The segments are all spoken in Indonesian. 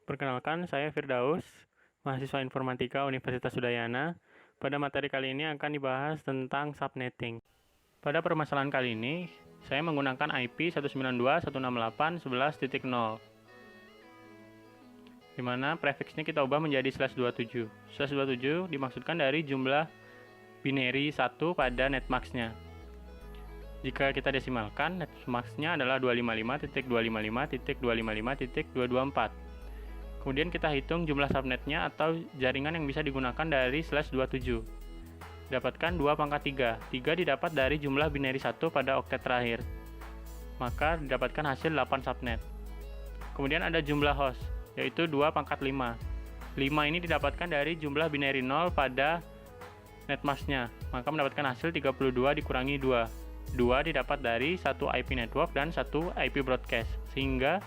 Perkenalkan, saya Firdaus, mahasiswa informatika Universitas Udayana. Pada materi kali ini akan dibahas tentang subnetting. Pada permasalahan kali ini, saya menggunakan IP 192.168.11.0, di mana prefiksnya kita ubah menjadi /27. /27 dimaksudkan dari jumlah binary 1 pada netmax-nya. Jika kita desimalkan, netmax-nya adalah 255.255.255.224. Kemudian kita hitung jumlah subnetnya atau jaringan yang bisa digunakan dari /27. Dapatkan 2 pangkat 3. 3 didapat dari jumlah binary 1 pada oktet terakhir. Maka didapatkan hasil 8 subnet. Kemudian ada jumlah host, yaitu 2 pangkat 5. 5 ini didapatkan dari jumlah binary 0 pada netmask-nya. Maka mendapatkan hasil 32 dikurangi 2. 2 didapat dari 1 IP network dan 1 IP broadcast. Sehingga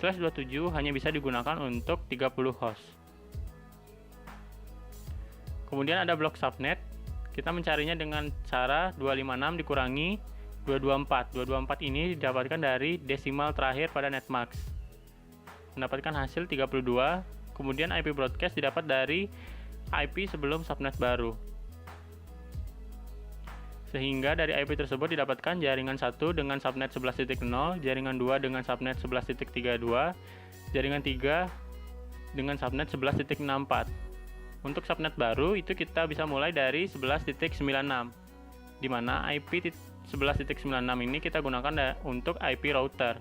/27 hanya bisa digunakan untuk 30 host. Kemudian ada blok subnet. Kita mencarinya dengan cara 256 dikurangi 224. 224 ini didapatkan dari desimal terakhir pada netmax. Mendapatkan hasil 32. Kemudian IP broadcast didapat dari IP sebelum subnet baru. Sehingga dari IP tersebut didapatkan jaringan 1 dengan subnet 11.0, jaringan 2 dengan subnet 11.32, jaringan 3 dengan subnet 11.64. Untuk subnet baru itu kita bisa mulai dari 11.96, di mana IP 11.96 ini kita gunakan untuk IP router.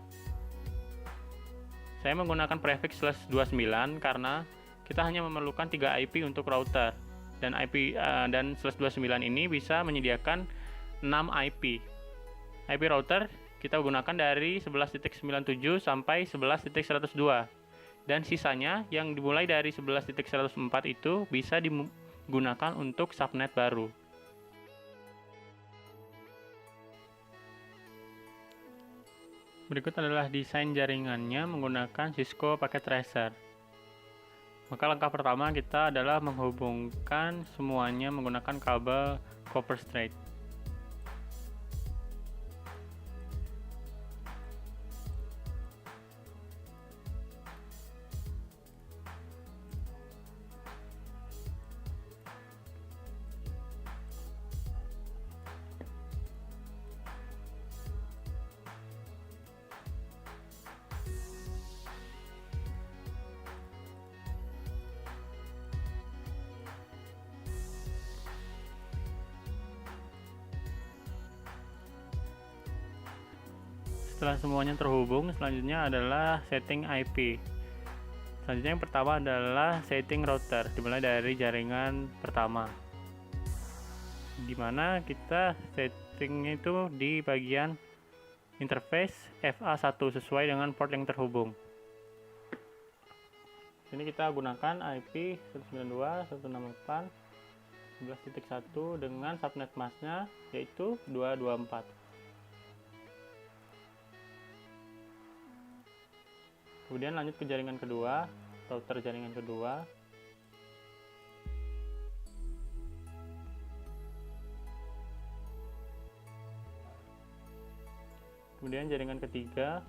Saya menggunakan prefiks /29 karena kita hanya memerlukan 3 IP untuk router. Dan IP dan /29 ini bisa menyediakan 6 IP. IP router kita gunakan dari 11.97 sampai 11.102. Dan sisanya yang dimulai dari 11.104 itu bisa digunakan untuk subnet baru. Berikut adalah desain jaringannya menggunakan Cisco Packet Tracer. Maka langkah pertama kita adalah menghubungkan semuanya menggunakan kabel copper straight. Setelah semuanya terhubung, selanjutnya adalah setting IP. Selanjutnya yang pertama adalah setting router, dimulai dari jaringan pertama, dimana kita settingnya itu di bagian interface FA1 sesuai dengan port yang terhubung. Sini kita gunakan IP 192.168.11.1 dengan subnet masknya yaitu 224. Kemudian lanjut ke jaringan kedua, router jaringan kedua. Kemudian jaringan ketiga.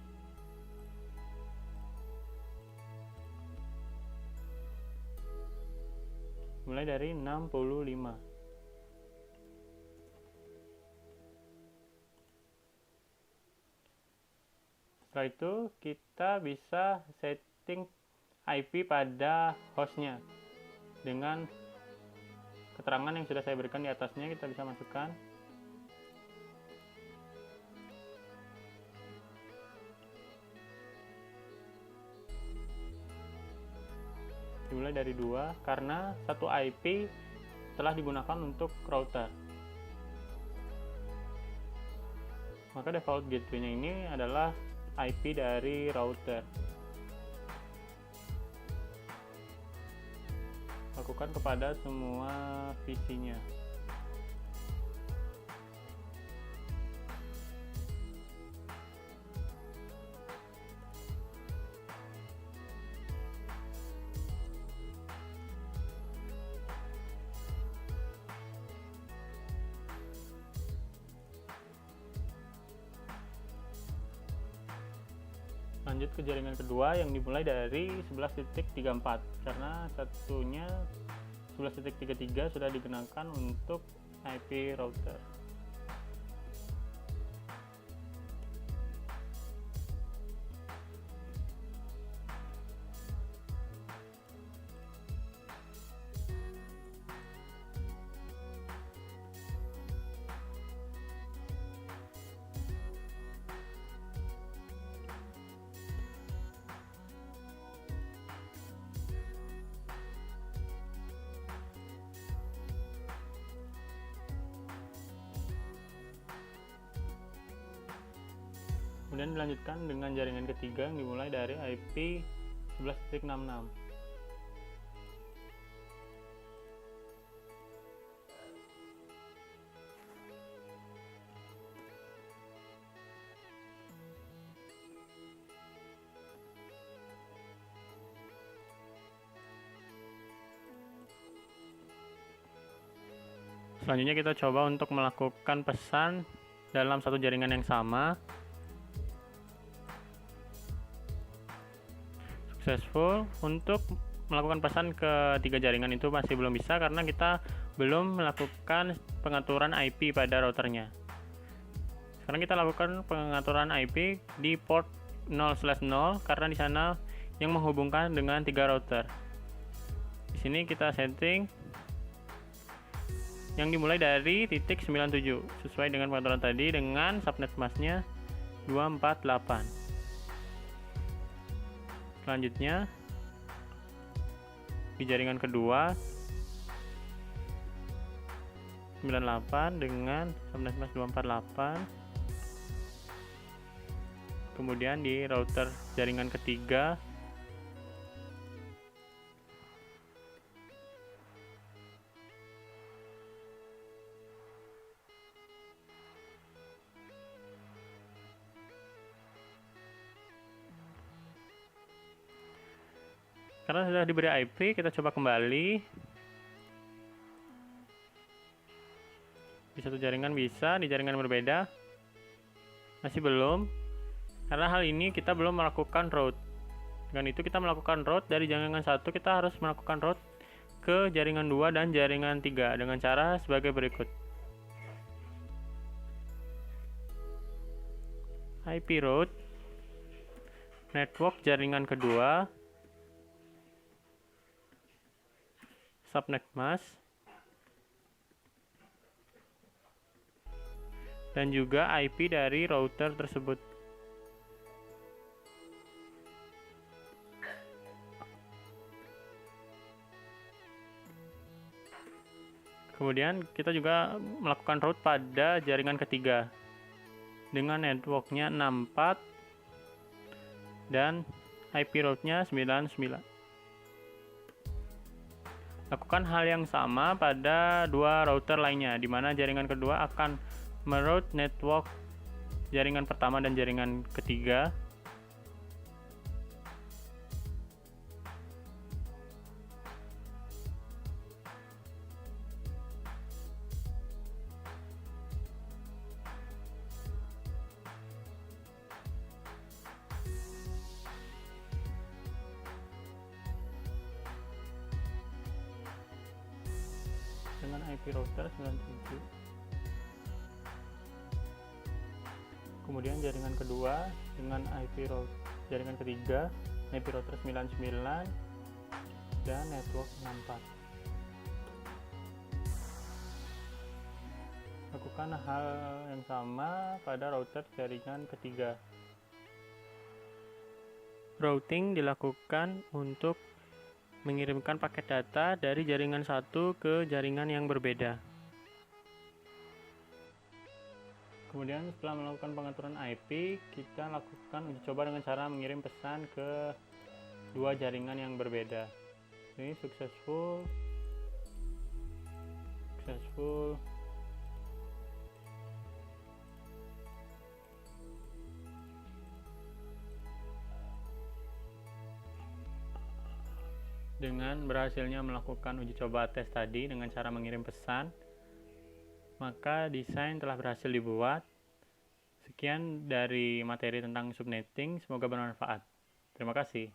Mulai dari 65. Setelah itu kita bisa setting IP pada hostnya dengan keterangan yang sudah saya berikan di atasnya. Kita bisa masukkan dimulai dari 2 karena satu IP telah digunakan untuk router. Maka default gateway-nya ini adalah IP dari router. Lakukan kepada semua PC-nya. Lanjut ke jaringan kedua yang dimulai dari 11.34 karena satunya 11.33 sudah digunakan untuk IP router. Kemudian dilanjutkan dengan jaringan ketiga yang dimulai dari IP 11.66. Selanjutnya kita coba untuk melakukan pesan dalam satu jaringan yang sama. Successful. Untuk melakukan pesan ke tiga jaringan itu masih belum bisa karena kita belum melakukan pengaturan IP pada routernya. Sekarang kita lakukan pengaturan IP di port 0/0 karena di sana yang menghubungkan dengan tiga router. Di sini kita setting yang dimulai dari titik 97 sesuai dengan pengaturan tadi dengan subnet masknya 248. Selanjutnya di jaringan kedua 98 dengan subnet mask 248. Kemudian di router jaringan ketiga karena sudah diberi IP, kita coba kembali. Di satu jaringan bisa, di jaringan berbeda masih belum. Karena hal ini kita belum melakukan route. Dengan itu kita melakukan route dari jaringan 1, kita harus melakukan route ke jaringan 2 dan jaringan 3 dengan cara sebagai berikut. IP route network jaringan kedua subnet mask dan juga IP dari router tersebut. Kemudian kita juga melakukan route pada jaringan ketiga dengan networknya 64 dan IP route-nya 99. Lakukan hal yang sama pada dua router lainnya, di mana jaringan kedua akan meroute network jaringan pertama dan jaringan ketiga. Dengan IP router 97. Kemudian jaringan kedua dengan IP router jaringan ketiga IP router 99 dan network 64. Lakukan hal yang sama pada router jaringan ketiga. Routing dilakukan untuk mengirimkan paket data dari jaringan satu ke jaringan yang berbeda. Kemudian setelah melakukan pengaturan IP, kita lakukan uji coba dengan cara mengirim pesan ke dua jaringan yang berbeda. Ini successful. Dengan berhasilnya melakukan uji coba tes tadi dengan cara mengirim pesan, maka desain telah berhasil dibuat Sekian dari materi tentang subnetting, semoga bermanfaat. Terima kasih.